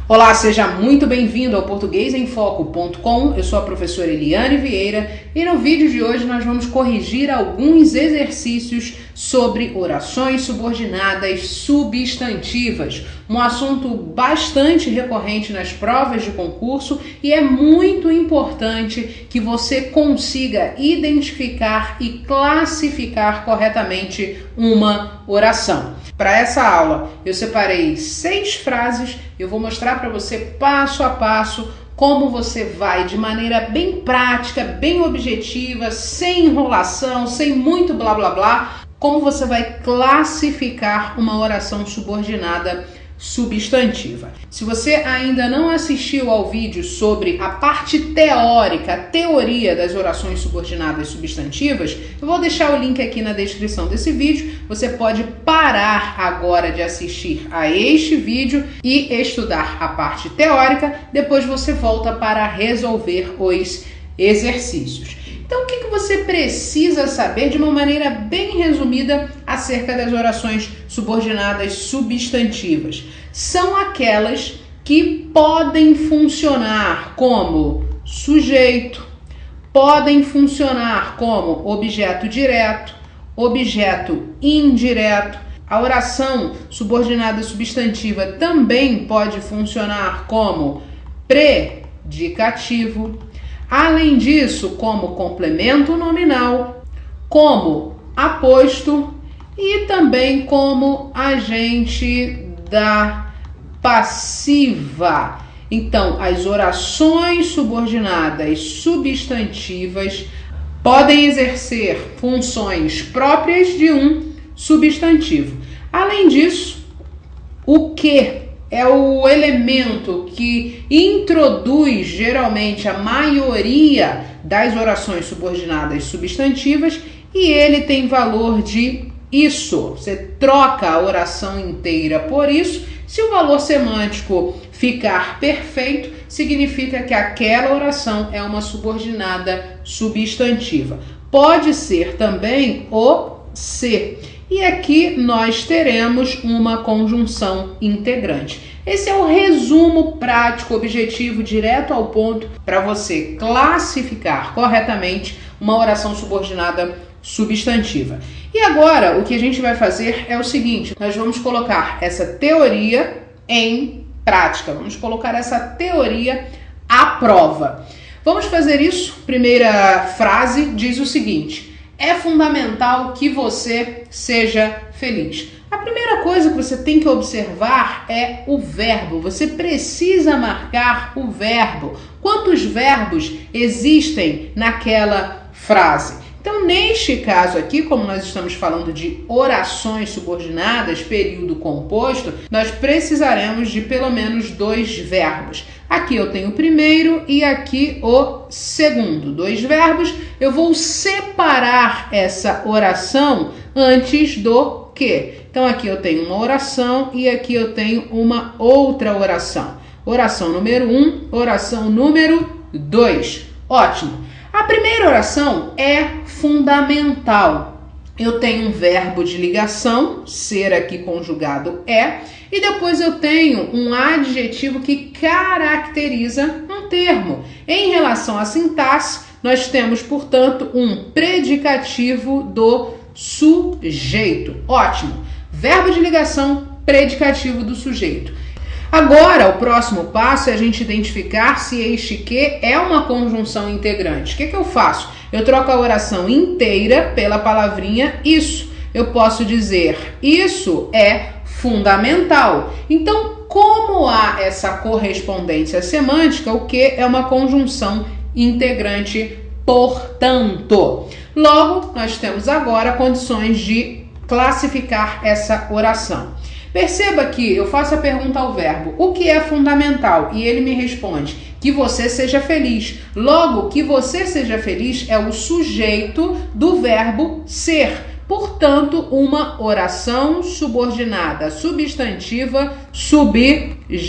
Olá, seja muito bem-vindo ao portuguesemfoco.com. Eu sou a professora Eliane Vieira e no vídeo de hoje nós vamos corrigir alguns exercícios sobre orações subordinadas substantivas, um assunto bastante recorrente nas provas de concurso e é muito importante que você consiga identificar e classificar corretamente uma oração. Para essa aula eu separei 6 frases, eu vou mostrar para você passo a passo como você vai, de maneira bem prática, bem objetiva, sem enrolação, sem muito blá blá blá, como você vai classificar uma oração subordinada substantiva. Se você ainda não assistiu ao vídeo sobre a parte teórica, a teoria das orações subordinadas substantivas, eu vou deixar o link aqui na descrição desse vídeo. Você pode parar agora de assistir a este vídeo e estudar a parte teórica, depois você volta para resolver os exercícios. Então, o que você precisa saber de uma maneira bem resumida acerca das orações subordinadas substantivas? São aquelas que podem funcionar como sujeito, podem funcionar como objeto direto, objeto indireto. A oração subordinada substantiva também pode funcionar como predicativo. Além disso, como complemento nominal, como aposto e também como agente da passiva. Então, as orações subordinadas substantivas podem exercer funções próprias de um substantivo. Além disso, o que é o elemento que introduz geralmente a maioria das orações subordinadas substantivas e ele tem valor de isso. Você troca a oração inteira por isso. Se o valor semântico ficar perfeito, significa que aquela oração é uma subordinada substantiva. Pode ser também o se. E aqui nós teremos uma conjunção integrante. Esse é o resumo prático, objetivo, direto ao ponto, para você classificar corretamente uma oração subordinada substantiva. E agora, o que a gente vai fazer é o seguinte: nós vamos colocar essa teoria em prática, vamos colocar essa teoria à prova. Vamos fazer isso. Primeira frase diz o seguinte: é fundamental que você seja feliz. A primeira coisa que você tem que observar é o verbo. Você precisa marcar o verbo. Quantos verbos existem naquela frase? Então, neste caso aqui, como nós estamos falando de orações subordinadas, período composto, nós precisaremos de pelo menos 2 verbos. Aqui eu tenho o primeiro e aqui o segundo. 2 verbos. Eu vou separar essa oração antes do que. Então, aqui eu tenho uma oração e aqui eu tenho uma outra oração. Oração número 1, oração número 2. Ótimo. A primeira oração é fundamental. Eu tenho um verbo de ligação, ser aqui conjugado é, e depois eu tenho um adjetivo que caracteriza um termo. Em relação à sintaxe, nós temos, portanto, um predicativo do sujeito. Ótimo. Verbo de ligação, predicativo do sujeito. Agora, o próximo passo é a gente identificar se este que é uma conjunção integrante. O que eu faço? Eu troco a oração inteira pela palavrinha isso. Eu posso dizer isso é fundamental. Então, como há essa correspondência semântica, o que é uma conjunção integrante, portanto. Logo, nós temos agora condições de classificar essa oração. Perceba que eu faço a pergunta ao verbo, o que é fundamental? E ele me responde, que você seja feliz. Logo, que você seja feliz é o sujeito do verbo ser. Portanto, uma oração subordinada substantiva subjetiva.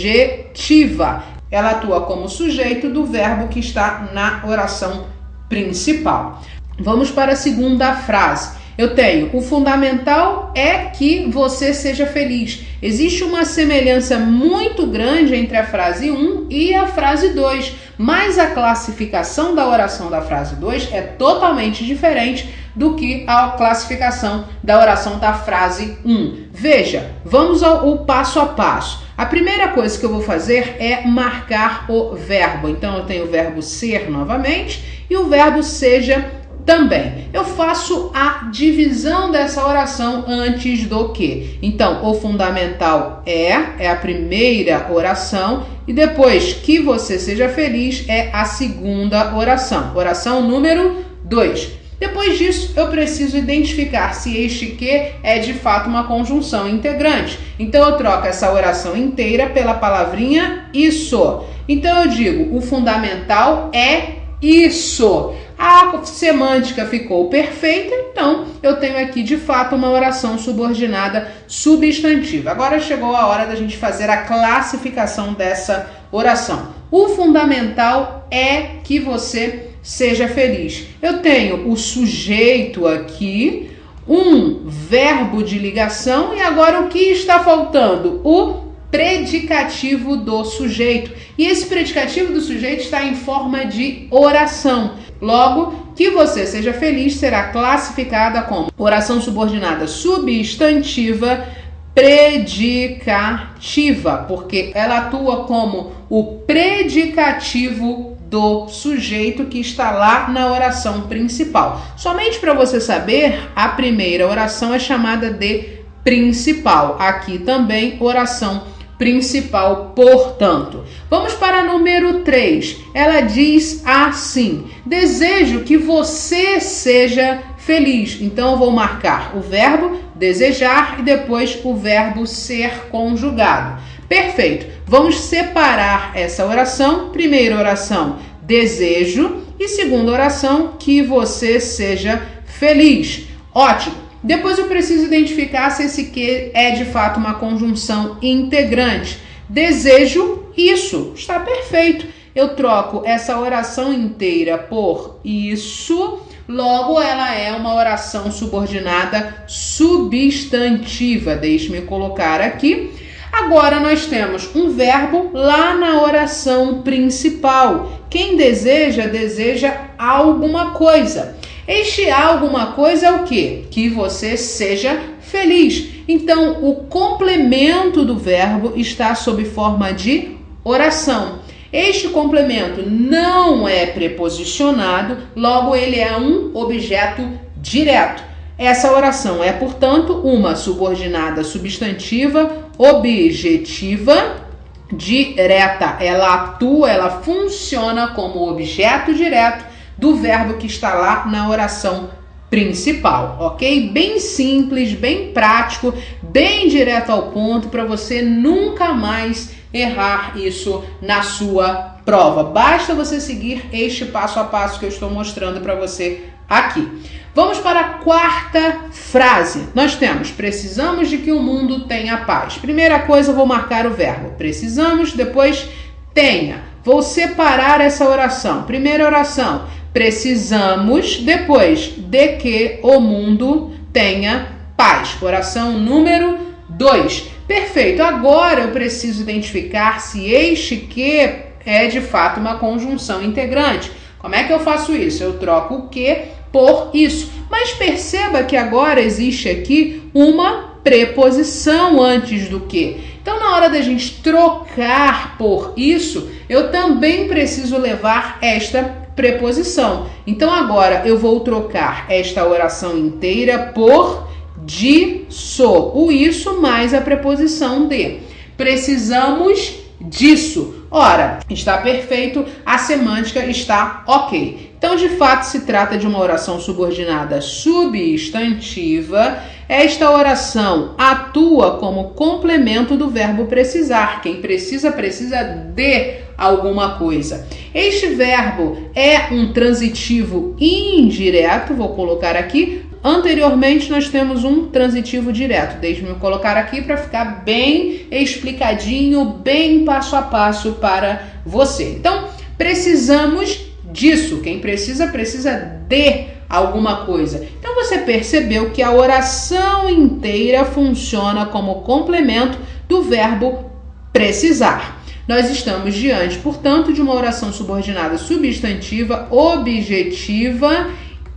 Ela atua como sujeito do verbo que está na oração principal. Vamos para a segunda frase. Eu tenho o fundamental é que você seja feliz. Existe uma semelhança muito grande entre a frase 1 e a frase 2, mas a classificação da oração da frase 2 é totalmente diferente do que a classificação da oração da frase 1. Veja, vamos ao passo a passo. A primeira coisa que eu vou fazer é marcar o verbo. Então, eu tenho o verbo ser novamente e o verbo seja também. Eu faço a divisão dessa oração antes do que. Então, o fundamental é a primeira oração e depois que você seja feliz é a segunda oração. Oração número 2. Depois disso, eu preciso identificar se este que é de fato uma conjunção integrante. Então, eu troco essa oração inteira pela palavrinha isso. Então, eu digo, o fundamental é isso. A semântica ficou perfeita, então eu tenho aqui de fato uma oração subordinada substantiva. Agora chegou a hora da gente fazer a classificação dessa oração. O fundamental é que você seja feliz. Eu tenho o sujeito aqui, um verbo de ligação e agora o que está faltando? O predicativo do sujeito. E esse predicativo do sujeito está em forma de oração. Logo, que você seja feliz será classificada como oração subordinada substantiva predicativa, porque ela atua como o predicativo do sujeito que está lá na oração principal. Somente para você saber, a primeira oração é chamada de principal. Aqui também oração principal, portanto. Vamos para número 3. Ela diz assim: desejo que você seja feliz. Então eu vou marcar o verbo desejar e depois o verbo ser conjugado. Perfeito. Vamos separar essa oração. Primeira oração, desejo, e segunda oração, que você seja feliz. Ótimo. Depois eu preciso identificar se esse que é de fato uma conjunção integrante. Desejo isso. Está perfeito. Eu troco essa oração inteira por isso. Logo, ela é uma oração subordinada substantiva. Deixe-me colocar aqui. Agora, nós temos um verbo lá na oração principal. Quem deseja, deseja alguma coisa. Este alguma coisa é o quê? Que você seja feliz. Então, o complemento do verbo está sob forma de oração. Este complemento não é preposicionado, logo ele é um objeto direto. Essa oração é, portanto, uma subordinada substantiva objetiva direta. Ela atua, ela funciona como objeto direto do verbo que está lá na oração principal, ok? Bem simples, bem prático, bem direto ao ponto para você nunca mais errar isso na sua prova. Basta você seguir este passo a passo que eu estou mostrando para você aqui. Vamos para a quarta frase. Nós temos: precisamos de que o mundo tenha paz. Primeira coisa, eu vou marcar o verbo precisamos, depois tenha. Vou separar essa oração. Primeira oração, precisamos, depois de que o mundo tenha paz. Oração número 2. Perfeito. Agora eu preciso identificar se este que é de fato uma conjunção integrante. Como é que eu faço isso? Eu troco o que por isso. Mas perceba que agora existe aqui uma preposição antes do que. Então, na hora da gente trocar por isso, eu também preciso levar esta preposição. Então, agora eu vou trocar esta oração inteira por disso. O isso mais a preposição de. Precisamos disso. Ora, está perfeito, a semântica está ok. Então, de fato, se trata de uma oração subordinada substantiva. Esta oração atua como complemento do verbo precisar. Quem precisa, precisa de alguma coisa. Este verbo é um transitivo indireto, vou colocar aqui. Anteriormente, nós temos um transitivo direto. Deixe-me colocar aqui para ficar bem explicadinho, bem passo a passo para você. Então, precisamos disso. Quem precisa, precisa de alguma coisa. Então, você percebeu que a oração inteira funciona como complemento do verbo precisar. Nós estamos diante, portanto, de uma oração subordinada substantiva, objetiva,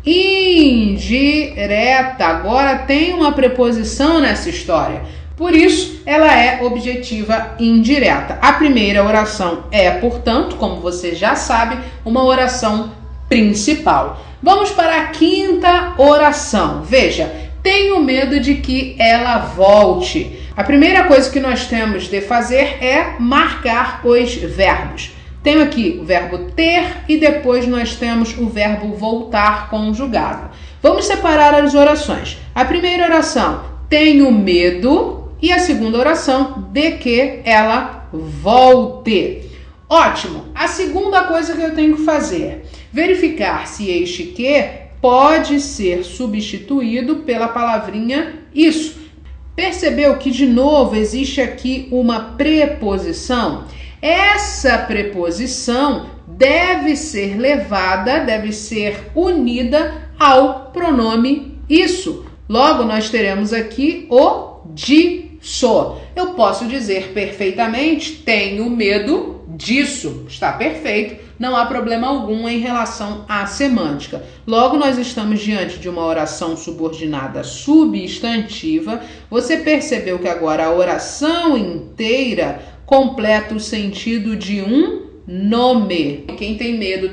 indireta. Agora tem uma preposição nessa história. Por isso, ela é objetiva indireta. A primeira oração é, portanto, como você já sabe, uma oração principal. Vamos para a quinta oração. Veja, tenho medo de que ela volte. A primeira coisa que nós temos de fazer é marcar os verbos. Tenho aqui o verbo ter e depois nós temos o verbo voltar conjugado. Vamos separar as orações. A primeira oração, tenho medo, e a segunda oração, de que ela volte. Ótimo! A segunda coisa que eu tenho que fazer, verificar se este que pode ser substituído pela palavrinha isso. Percebeu que, de novo, existe aqui uma preposição? Essa preposição deve ser levada, deve ser unida ao pronome isso. Logo, nós teremos aqui o disso. Eu posso dizer perfeitamente, tenho medo disso. Está perfeito, não há problema algum em relação à semântica. Logo, nós estamos diante de uma oração subordinada substantiva. Você percebeu que agora a oração inteira completa o sentido de um nome. Quem tem medo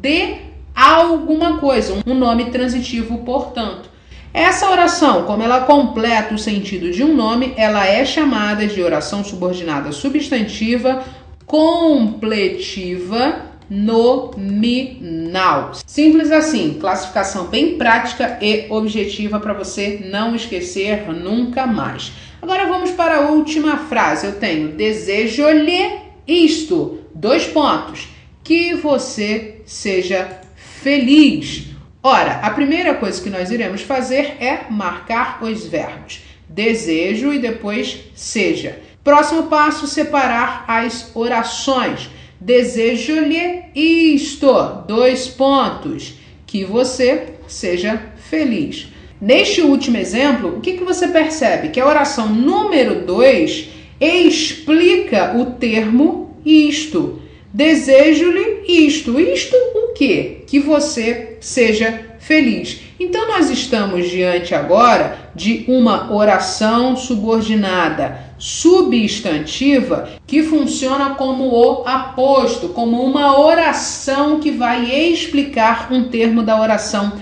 de alguma coisa, um nome transitivo, portanto. Essa oração, como ela completa o sentido de um nome, ela é chamada de oração subordinada substantiva completiva nominal. Simples assim, classificação bem prática e objetiva para você não esquecer nunca mais. Agora vamos para a última frase. Eu tenho desejo-lhe isto, 2 pontos, que você seja feliz. Ora, a primeira coisa que nós iremos fazer é marcar os verbos. Desejo e depois seja. Próximo passo, separar as orações. Desejo-lhe isto, 2 pontos, que você seja feliz. Neste último exemplo, o que você percebe? Que a oração número 2 explica o termo isto. Desejo-lhe isto. Isto o quê? Que você seja feliz. Então, nós estamos diante agora de uma oração subordinada substantiva que funciona como o aposto, como uma oração que vai explicar um termo da oração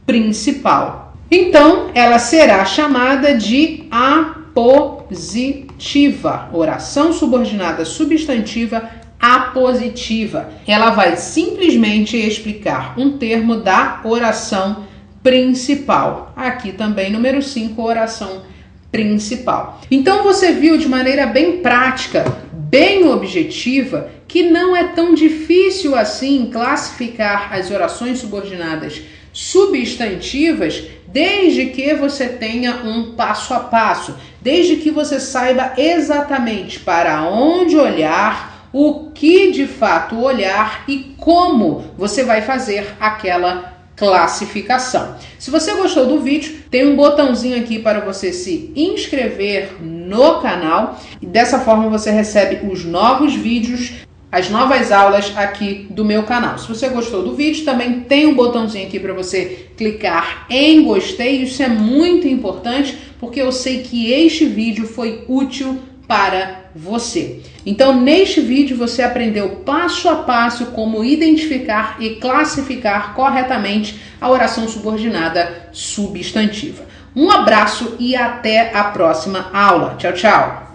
principal. Então, ela será chamada de apositiva, oração subordinada substantiva apositiva. Ela vai simplesmente explicar um termo da oração principal. Aqui também, número 5, oração principal. Então, você viu de maneira bem prática, bem objetiva, que não é tão difícil assim classificar as orações subordinadas substantivas, desde que você tenha um passo a passo, desde que você saiba exatamente para onde olhar, o que de fato olhar e como você vai fazer aquela classificação. Se você gostou do vídeo, tem um botãozinho aqui para você se inscrever no canal e dessa forma você recebe os novos vídeos, as novas aulas aqui do meu canal. Se você gostou do vídeo, também tem um botãozinho aqui para você clicar em gostei. Isso é muito importante porque eu sei que este vídeo foi útil para você. Então, neste vídeo você aprendeu passo a passo como identificar e classificar corretamente a oração subordinada substantiva. Um abraço e até a próxima aula. Tchau, tchau!